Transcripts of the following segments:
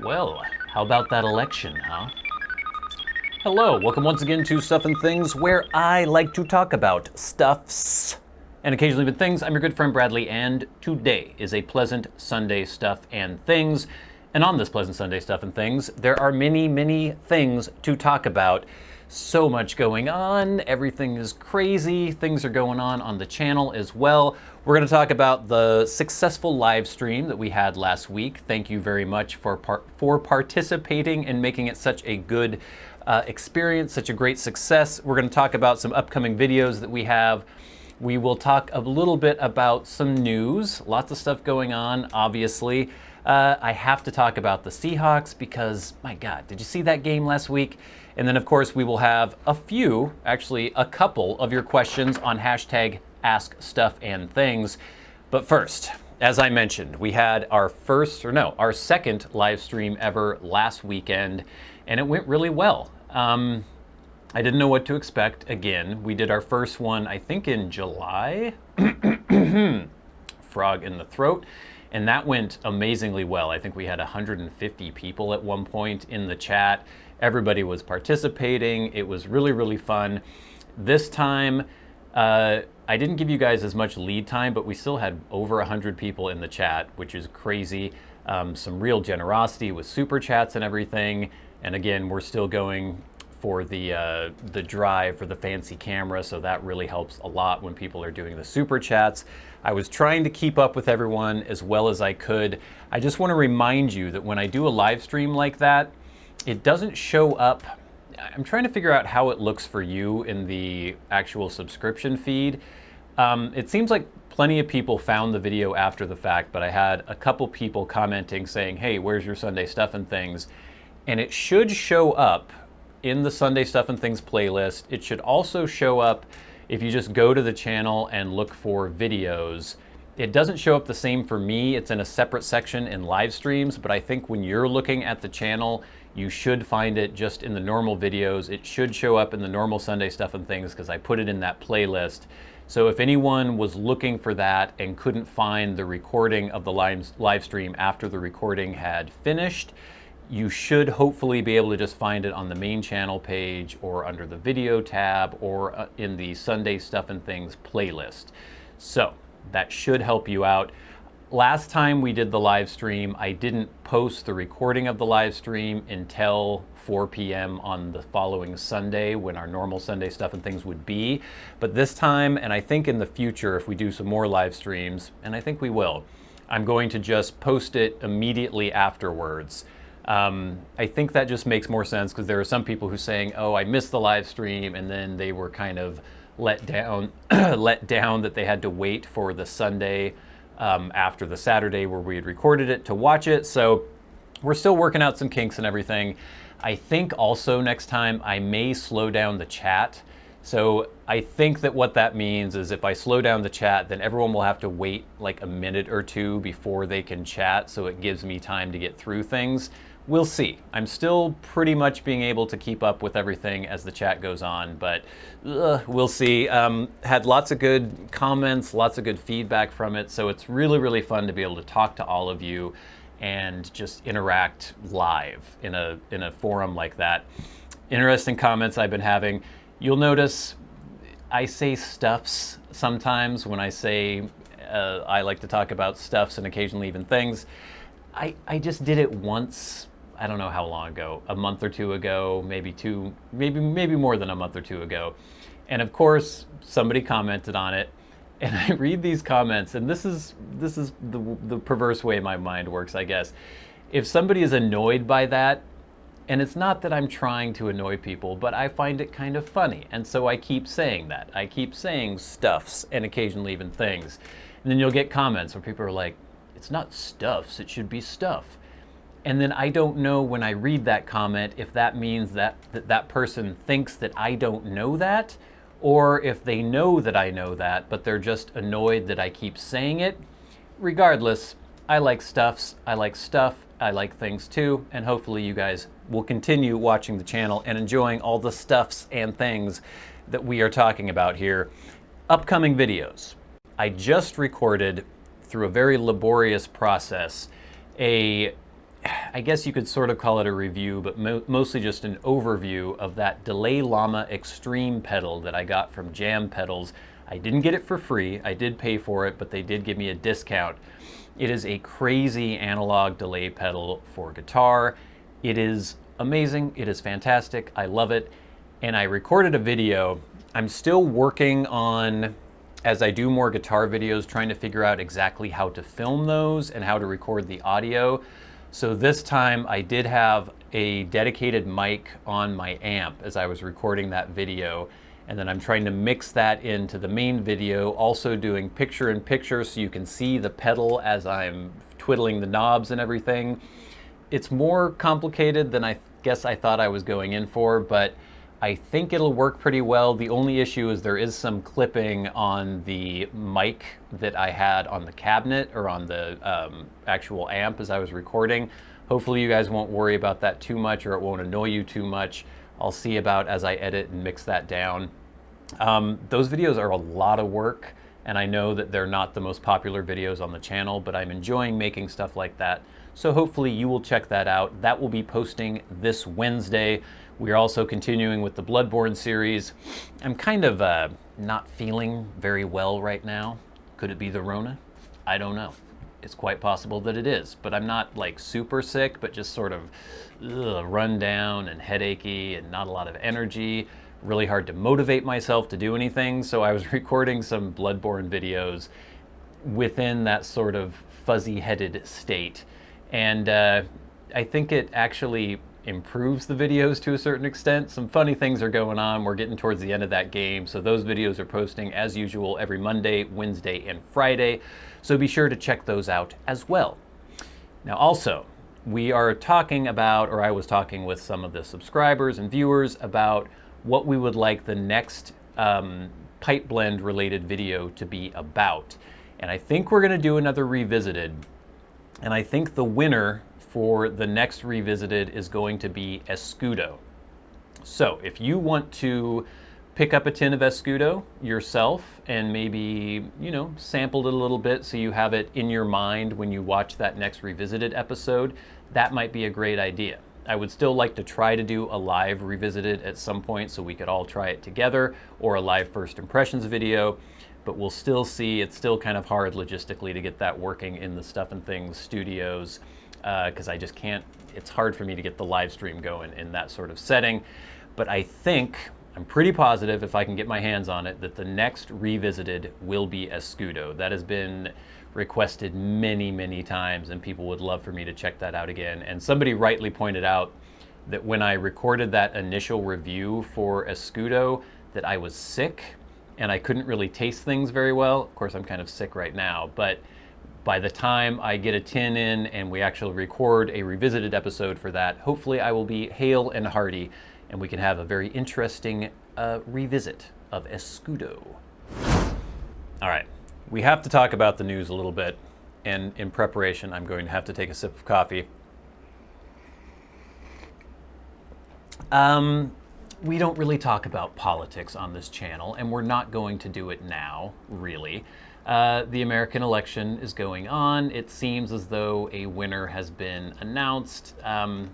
Well, how about that election, huh? Hello, welcome once again to Stuff and Things, where I like to talk about stuffs and occasionally even things. I'm your good friend Bradley, and today is a pleasant Sunday Stuff and Things. And on this pleasant Sunday Stuff and Things, there are many, many things to talk about. So much going on, everything is crazy, things are going on the channel as well. We're going to talk about the successful live stream that we had last week. Thank you very much for participating and making it such a good experience, such a great success. We're going to talk about some upcoming videos that we have. We will talk a little bit about some news, lots of stuff going on, obviously. I have to talk about the Seahawks because, my God, did you see that game last week? And then, of course, we will have a couple of your questions on hashtag askstuffandthings. But first, as I mentioned, we had our second live stream ever last weekend, and it went really well. I didn't know what to expect. Again, we did our first one, I think, in July. Frog in the throat. And that went amazingly well. I think we had 150 people at one point in the chat. Everybody was participating. It was really, really fun. This time, I didn't give you guys as much lead time, but we still had over 100 people in the chat, which is crazy. Some real generosity with super chats and everything. And again, we're still going for the drive for the fancy camera, so that really helps a lot when people are doing the super chats. I was trying to keep up with everyone as well as I could. I just want to remind you that when I do a live stream like that, it doesn't show up. I'm trying to figure out how it looks for you in the actual subscription feed. It seems like plenty of people found the video after the fact, but I had a couple people commenting saying, hey, where's your Sunday Stuff and Things? And it should show up in the Sunday Stuff and Things playlist. It should also show up if you just go to the channel and look for videos. It doesn't show up the same for me. It's in a separate section in live streams, but I think when you're looking at the channel, you should find it just in the normal videos. It should show up in the normal Sunday Stuff and Things because I put it in that playlist. So if anyone was looking for that and couldn't find the recording of the live stream after the recording had finished, you should hopefully be able to just find it on the main channel page or under the video tab or in the Sunday Stuff and Things playlist. So that should help you out. Last time we did the live stream, I didn't post the recording of the live stream until 4 p.m. on the following Sunday when our normal Sunday Stuff and Things would be. But this time, and I think in the future if we do some more live streams, and I think we will, I'm going to just post it immediately afterwards. I think that just makes more sense because there are some people who are saying, oh, I missed the live stream, and then they were kind of let down that they had to wait for the Sunday after the Saturday where we had recorded it to watch it. So we're still working out some kinks and everything. I think also next time I may slow down the chat. So I think that what that means is if I slow down the chat, then everyone will have to wait like a minute or two before they can chat, so it gives me time to get through things. We'll see. I'm still pretty much being able to keep up with everything as the chat goes on, but we'll see. Had lots of good comments, lots of good feedback from it, so it's really, really fun to be able to talk to all of you and just interact live in a forum like that. Interesting comments I've been having. You'll notice I say stuffs sometimes when I say I like to talk about stuffs and occasionally even things. I just did it once. I don't know how long ago, a month or two ago, maybe more than a month or two ago. And of course, somebody commented on it, and I read these comments, and this is the perverse way my mind works, I guess. If somebody is annoyed by that, and it's not that I'm trying to annoy people, but I find it kind of funny, and so I keep saying that. I keep saying stuffs and occasionally even things. And then you'll get comments where people are like, it's not stuffs, it should be stuff. And then I don't know when I read that comment if that means that person thinks that I don't know that, or if they know that I know that, but they're just annoyed that I keep saying it. Regardless, I like stuffs, I like stuff, I like things too, and hopefully you guys will continue watching the channel and enjoying all the stuffs and things that we are talking about here. Upcoming videos. I just recorded, through a very laborious process, a I guess you could sort of call it a review, but mostly just an overview of that Delay Llama Extreme pedal that I got from Jam Pedals. I didn't get it for free. I did pay for it, but they did give me a discount. It is a crazy analog delay pedal for guitar. It is amazing. It is fantastic. I love it. And I recorded a video. I'm still working on, as I do more guitar videos, trying to figure out exactly how to film those and how to record the audio. So this time I did have a dedicated mic on my amp as I was recording that video. And then I'm trying to mix that into the main video, also doing picture-in-picture so you can see the pedal as I'm twiddling the knobs and everything. It's more complicated than I guess I thought I was going in for, but I think it'll work pretty well. The only issue is there is some clipping on the mic that I had on the cabinet or on the actual amp as I was recording. Hopefully you guys won't worry about that too much, or it won't annoy you too much. I'll see about as I edit and mix that down. Those videos are a lot of work, and I know that they're not the most popular videos on the channel, but I'm enjoying making stuff like that. So hopefully you will check that out. That will be posting this Wednesday. We are also continuing with the Bloodborne series. I'm kind of not feeling very well right now. Could it be the Rona? I don't know. It's quite possible that it is, but I'm not like super sick, but just sort of run down and headachy and not a lot of energy. Really hard to motivate myself to do anything. So I was recording some Bloodborne videos within that sort of fuzzy-headed state. And I think it actually improves the videos to a certain extent. Some funny things are going on. We're getting towards the end of that game. So those videos are posting as usual every Monday, Wednesday, and Friday. So be sure to check those out as well. Now also, we are talking about, or I was talking with some of the subscribers and viewers about what we would like the next pipe blend related video to be about. And I think we're gonna do another Revisited. And I think the winner for the next Revisited is going to be Escudo. So if you want to pick up a tin of Escudo yourself and maybe, you know, sample it a little bit so you have it in your mind when you watch that next Revisited episode, that might be a great idea. I would still like to try to do a live Revisited at some point so we could all try it together, or a live first impressions video. But we'll still see. It's still kind of hard logistically to get that working in the Stuff and Things studios because I just can't, it's hard for me to get the live stream going in that sort of setting. But I think, I'm pretty positive if I can get my hands on it, that the next Revisited will be Escudo. That has been requested many, many times, and people would love for me to check that out again. And somebody rightly pointed out that when I recorded that initial review for Escudo, that I was sick and I couldn't really taste things very well. Of course, I'm kind of sick right now, but by the time I get a tin in and we actually record a Revisited episode for that, hopefully I will be hale and hearty and we can have a very interesting revisit of Escudo. All right, we have to talk about the news a little bit, and in preparation, I'm going to have to take a sip of coffee. We don't really talk about politics on this channel, and we're not going to do it now, really. The American election is going on. It seems as though a winner has been announced. I'm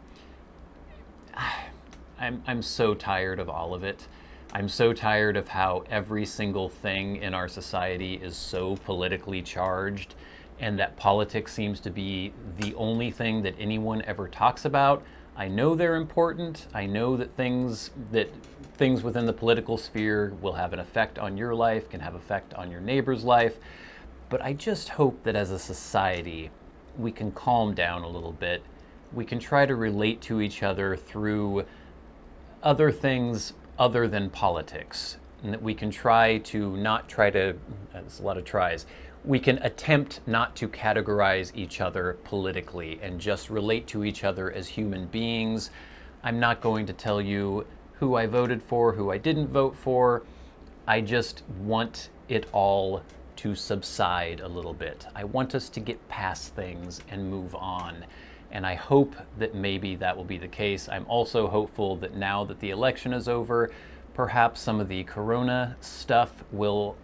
so tired of all of it. I'm so tired of how every single thing in our society is so politically charged, and that politics seems to be the only thing that anyone ever talks about. I know they're important. I know that things within the political sphere will have an effect on your life, can have effect on your neighbor's life. But I just hope that as a society, we can calm down a little bit. We can try to relate to each other through other things other than politics. And that we can try to not try to, that's a lot of tries, we can attempt not to categorize each other politically and just relate to each other as human beings. I'm not going to tell you who I voted for, who I didn't vote for. I just want it all to subside a little bit. I want us to get past things and move on. And I hope that maybe that will be the case. I'm also hopeful that now that the election is over, perhaps some of the corona stuff will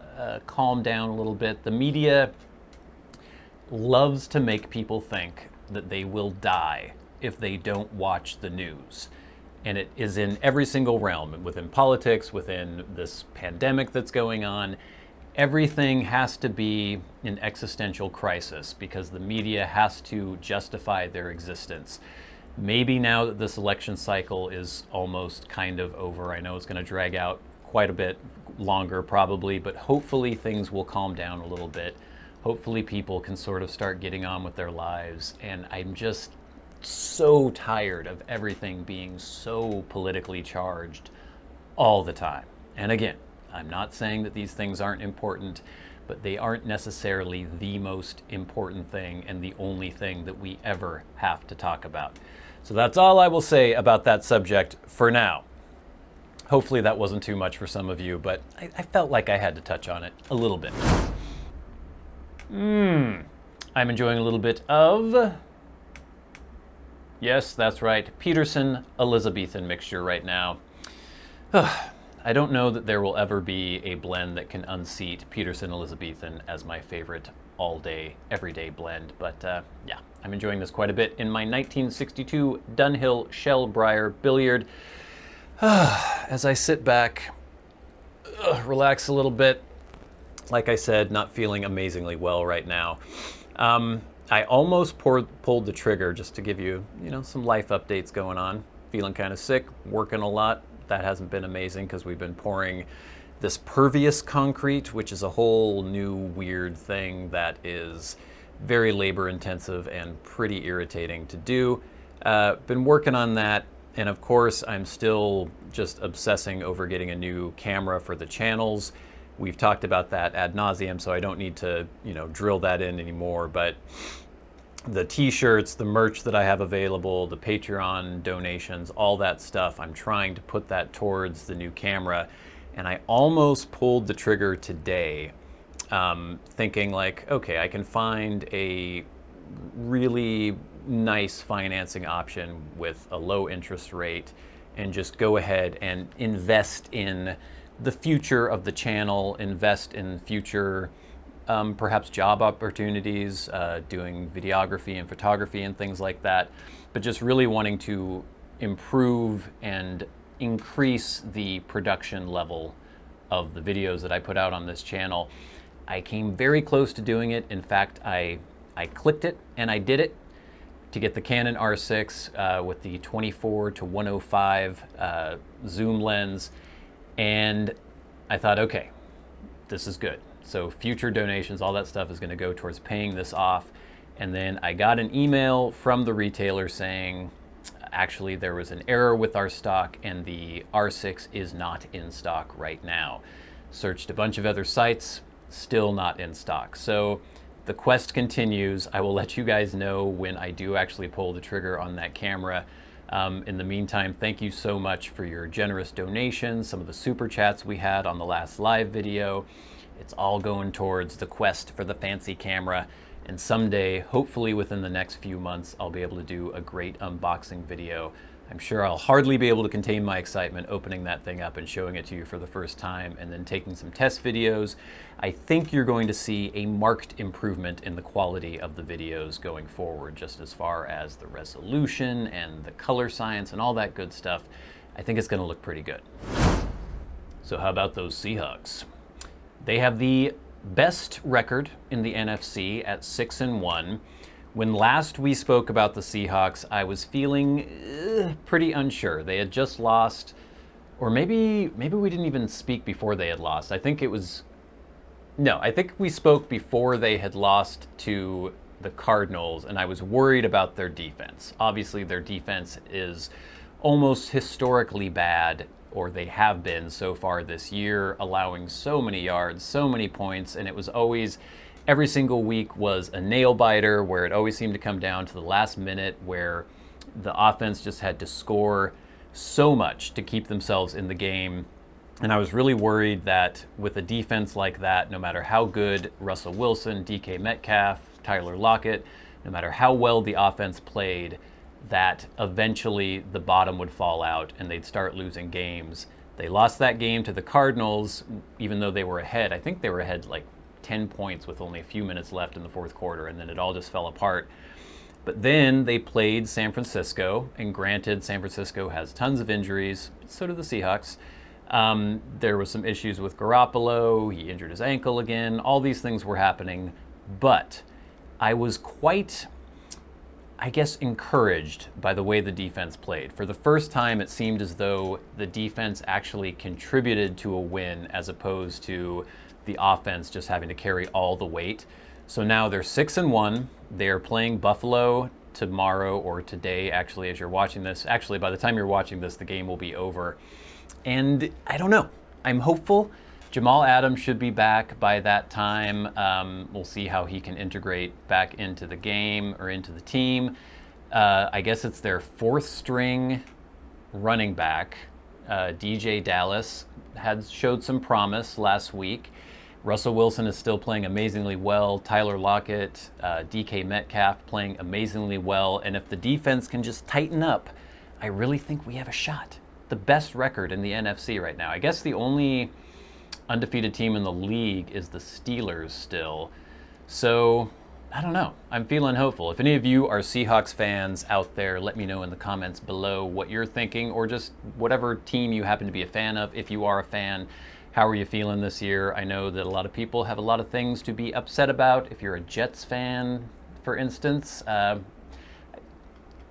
calm down a little bit. The media loves to make people think that they will die if they don't watch the news. And it is in every single realm, within politics, within this pandemic that's going on. Everything has to be an existential crisis because the media has to justify their existence. Maybe now that this election cycle is almost kind of over, I know it's going to drag out quite a bit longer probably, but hopefully things will calm down a little bit. Hopefully people can sort of start getting on with their lives. And I'm just so tired of everything being so politically charged all the time. And again, I'm not saying that these things aren't important, but they aren't necessarily the most important thing and the only thing that we ever have to talk about. So that's all I will say about that subject for now. Hopefully that wasn't too much for some of you, but I felt like I had to touch on it a little bit. I'm enjoying a little bit of, yes, that's right, Peterson Elizabethan mixture right now. I don't know that there will ever be a blend that can unseat Peterson Elizabethan as my favorite all-day, everyday blend, but yeah, I'm enjoying this quite a bit in my 1962 Dunhill Shellbriar Billiard. As I sit back, relax a little bit. Like I said, not feeling amazingly well right now. I almost pulled the trigger, just to give you, some life updates going on. Feeling kind of sick, working a lot. That hasn't been amazing because we've been pouring this pervious concrete, which is a whole new weird thing that is very labor intensive and pretty irritating to do. Been working on that. And of course, I'm still just obsessing over getting a new camera for the channels. We've talked about that ad nauseum, so I don't need to, drill that in anymore. But the t-shirts, the merch that I have available, the Patreon donations, all that stuff, I'm trying to put that towards the new camera. And I almost pulled the trigger today, thinking like, okay, I can find a really nice financing option with a low interest rate and just go ahead and invest in the future of the channel, invest in future perhaps job opportunities, doing videography and photography and things like that, but just really wanting to improve and increase the production level of the videos that I put out on this channel. I came very close to doing it. In fact, I clicked it and I did it to get the Canon R6 with the 24 to 105 zoom lens. And I thought, okay, this is good. So future donations, all that stuff is going to go towards paying this off. And then I got an email from the retailer saying, actually, there was an error with our stock and the R6 is not in stock right now. Searched a bunch of other sites, still not in stock. So the quest continues. I will let you guys know when I do actually pull the trigger on that camera. In the meantime, thank you so much for your generous donations, some of the super chats we had on the last live video. It's all going towards the quest for the fancy camera. And someday, hopefully within the next few months, I'll be able to do a great unboxing video. I'm sure I'll hardly be able to contain my excitement opening that thing up and showing it to you for the first time and then taking some test videos. I think you're going to see a marked improvement in the quality of the videos going forward, just as far as the resolution and the color science and all that good stuff. I think it's going to look pretty good. So how about those Seahawks? They have the best record in the NFC at 6-1. When last we spoke about the Seahawks, I was feeling pretty unsure. They had just lost, or maybe we didn't even speak before they had lost. I think we spoke before they had lost to the Cardinals, and I was worried about their defense. Obviously, their defense is almost historically bad, or they have been so far this year, allowing so many yards, so many points, and it was always, every single week was a nail biter where it always seemed to come down to the last minute where the offense just had to score so much to keep themselves in the game. And I was really worried that with a defense like that, no matter how good Russell Wilson, DK Metcalf, Tyler Lockett, no matter how well the offense played, that eventually the bottom would fall out and they'd start losing games. They lost that game to the Cardinals, even though they were ahead. I think they were ahead like 10 points with only a few minutes left in the fourth quarter, and then it all just fell apart. But then they played San Francisco, and granted, San Francisco has tons of injuries, so do the Seahawks. There was some issues with Garoppolo, he injured his ankle again, all these things were happening, but I was quite, I guess, encouraged by the way the defense played. For the first time, it seemed as though the defense actually contributed to a win as opposed to the offense just having to carry all the weight. So now they're 6-1. They are playing Buffalo tomorrow, or today, actually, as you're watching this. Actually, by the time you're watching this, the game will be over. And I don't know. I'm hopeful. Jamal Adams should be back by that time. We'll see how he can integrate back into the game or into the team. I guess it's their fourth string running back. DJ Dallas showed some promise last week. Russell Wilson is still playing amazingly well. Tyler Lockett, DK Metcalf playing amazingly well. And if the defense can just tighten up, I really think we have a shot. The best record in the NFC right now. I guess the only undefeated team in the league is the Steelers still. So, I don't know. I'm feeling hopeful. If any of you are Seahawks fans out there, let me know in the comments below what you're thinking, or just whatever team you happen to be a fan of. If you are a fan, how are you feeling this year? I know that a lot of people have a lot of things to be upset about. If you're a Jets fan, for instance,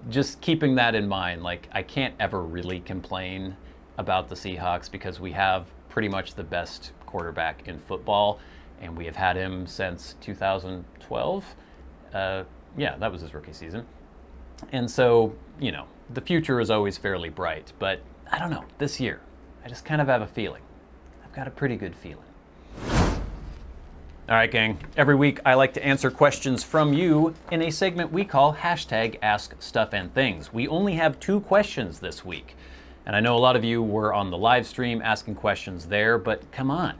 just keeping that in mind, like, I can't ever really complain about the Seahawks because we have pretty much the best quarterback in football, and we have had him since 2012. Yeah, that was his rookie season. And so, you know, the future is always fairly bright, but I don't know, this year, I just kind of have a feeling. I've got a pretty good feeling. All right, gang. Every week I like to answer questions from you in a segment we call #AskStuffandThings. We only have 2 questions this week. And I know a lot of you were on the live stream asking questions there, but come on.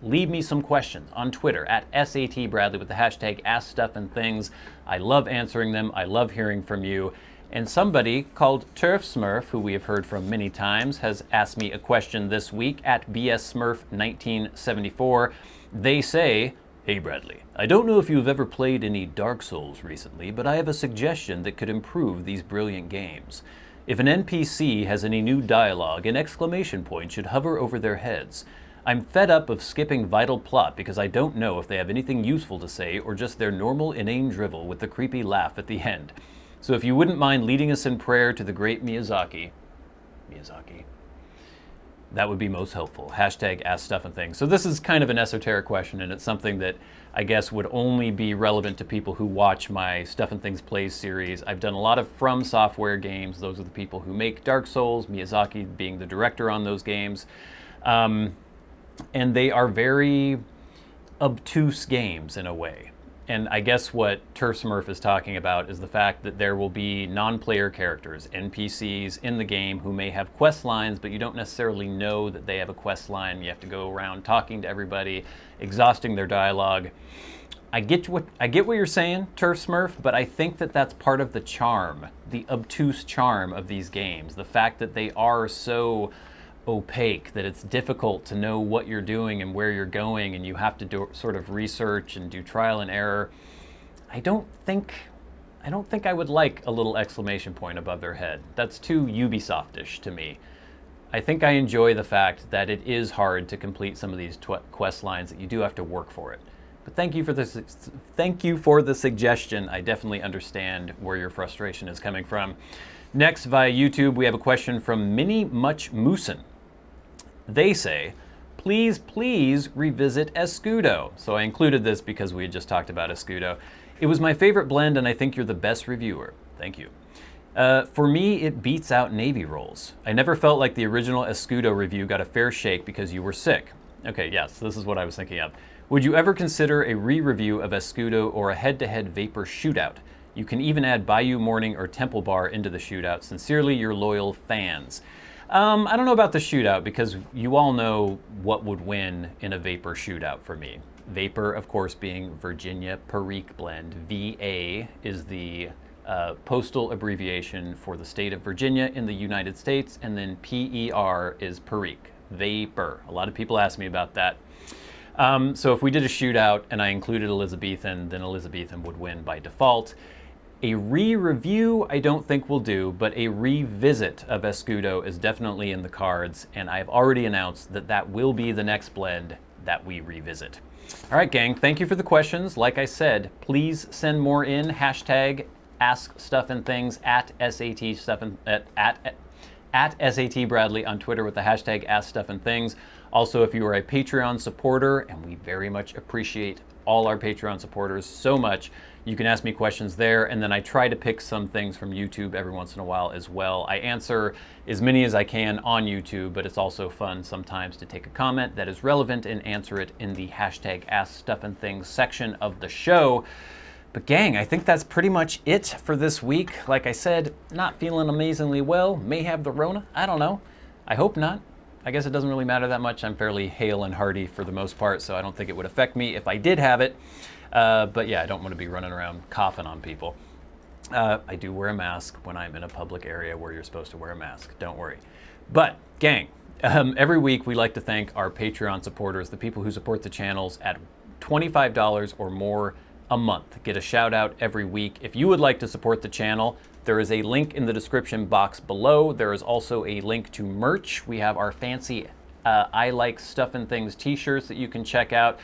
Leave me some questions on Twitter at @SATBradley with the #AskStuffandThings. I love answering them. I love hearing from you. And somebody called Turf Smurf, who we have heard from many times, has asked me a question this week at BSSmurf1974. They say, "Hey Bradley, I don't know if you've ever played any Dark Souls recently, but I have a suggestion that could improve these brilliant games. If an NPC has any new dialogue, an exclamation point should hover over their heads. I'm fed up of skipping vital plot because I don't know if they have anything useful to say or just their normal inane drivel with the creepy laugh at the end. So if you wouldn't mind leading us in prayer to the great Miyazaki, that would be most helpful. #AskStuffandThings." So this is kind of an esoteric question, and it's something that I guess would only be relevant to people who watch my Stuff and Things Plays series. I've done a lot of From Software games. Those are the people who make Dark Souls, Miyazaki being the director on those games. And they are very obtuse games in a way. And I guess what Turf Smurf is talking about is the fact that there will be non-player characters, NPCs, in the game who may have quest lines, but you don't necessarily know that they have a quest line. You have to go around talking to everybody, exhausting their dialogue. I get what you're saying, Turf Smurf, but I think that that's part of the charm, the obtuse charm of these games. The fact that they are so opaque, that it's difficult to know what you're doing and where you're going, and you have to do sort of research and do trial and error. I don't think I would like a little exclamation point above their head. That's too Ubisoft-ish to me. I think I enjoy the fact that it is hard to complete some of these quest lines, that you do have to work for it. But thank you for the suggestion. I definitely understand where your frustration is coming from. Next, via YouTube, we have a question from Minnie Much Moosin. They say, please revisit Escudo. So I included this because we had just talked about Escudo. It was my favorite blend, and I think you're the best reviewer. Thank you. For me, it beats out Navy rolls. I never felt like the original Escudo review got a fair shake because you were sick. Okay, yes, this is what I was thinking of. Would you ever consider a re-review of Escudo or a head-to-head Vapor shootout? You can even add Bayou Morning or Temple Bar into the shootout. Sincerely, your loyal fans. I don't know about the shootout because you all know what would win in a Vapor shootout for me. Vapor, of course, being Virginia Perique Blend. VA is the postal abbreviation for the state of Virginia in the United States, and then PER is Perique. Vapor. A lot of people ask me about that. So if we did a shootout and I included Elizabethan, then Elizabethan would win by default. A re-review I don't think we'll do, but a revisit of Escudo is definitely in the cards, and I've already announced that that will be the next blend that we revisit. All right, gang, thank you for the questions. Like I said, please send more in. Hashtag askstuffandthings at SAT Bradley on Twitter with the hashtag askstuffandthings. Also, if you are a Patreon supporter, and we very much appreciate all our Patreon supporters so much, you can ask me questions there, and then I try to pick some things from YouTube every once in a while as well. I answer as many as I can on YouTube, but it's also fun sometimes to take a comment that is relevant and answer it in the hashtag askstuffandthings section of the show. But gang, I think that's pretty much it for this week. Like I said, not feeling amazingly well, may have the Rona, I don't know. I hope not. I guess it doesn't really matter that much. I'm fairly hale and hearty for the most part, so I don't think it would affect me if I did have it. But yeah, I don't want to be running around coughing on people. I do wear a mask when I'm in a public area where you're supposed to wear a mask, don't worry. But gang, every week we like to thank our Patreon supporters, the people who support the channels at $25 or more a month. Get a shout out every week. If you would like to support the channel, there is a link in the description box below. There is also a link to merch. We have our fancy I Like Stuff and Things t-shirts that you can check out.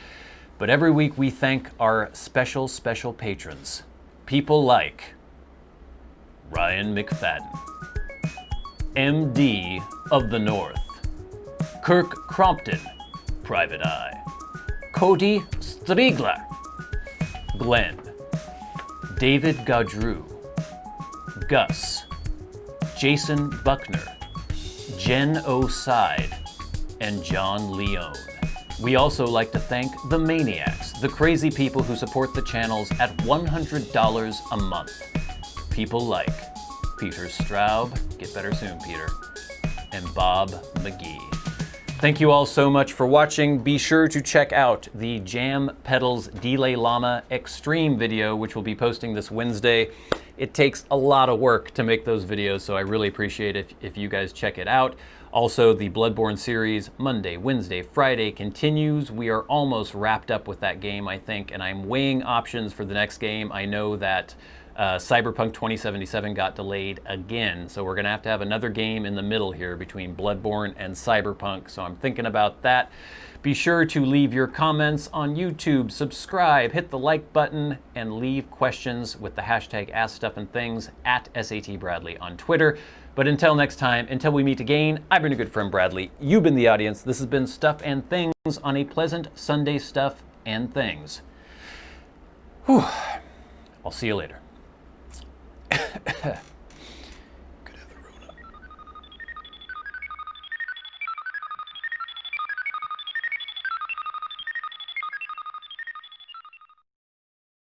But every week we thank our special patrons. People like Ryan McFadin, MD of the North, Kirk Crompton, Private Eye, Cody Striegler, Glenn, David Gaudreau, Gus, Jason Buckner, Jen O'Side, and John Leone. We also like to thank the Maniacs, the crazy people who support the channels at $100 a month. People like Peter Straub, get better soon, Peter, and Bob Magee. Thank you all so much for watching. Be sure to check out the Jam Pedals Delay Llama Extreme video, which we'll be posting this Wednesday. It takes a lot of work to make those videos, so I really appreciate it if you guys check it out. Also, the Bloodborne series, Monday, Wednesday, Friday continues. We are almost wrapped up with that game, I think, and I'm weighing options for the next game. I know that Cyberpunk 2077 got delayed again, so we're gonna have to have another game in the middle here between Bloodborne and Cyberpunk, so I'm thinking about that. Be sure to leave your comments on YouTube, subscribe, hit the like button, and leave questions with the hashtag AskStuffandThings at SAT Bradley on Twitter. But until next time, until we meet again, I've been a good friend Bradley. You've been the audience. This has been Stuff and Things on a pleasant Sunday Stuff and Things. Whew. I'll see you later.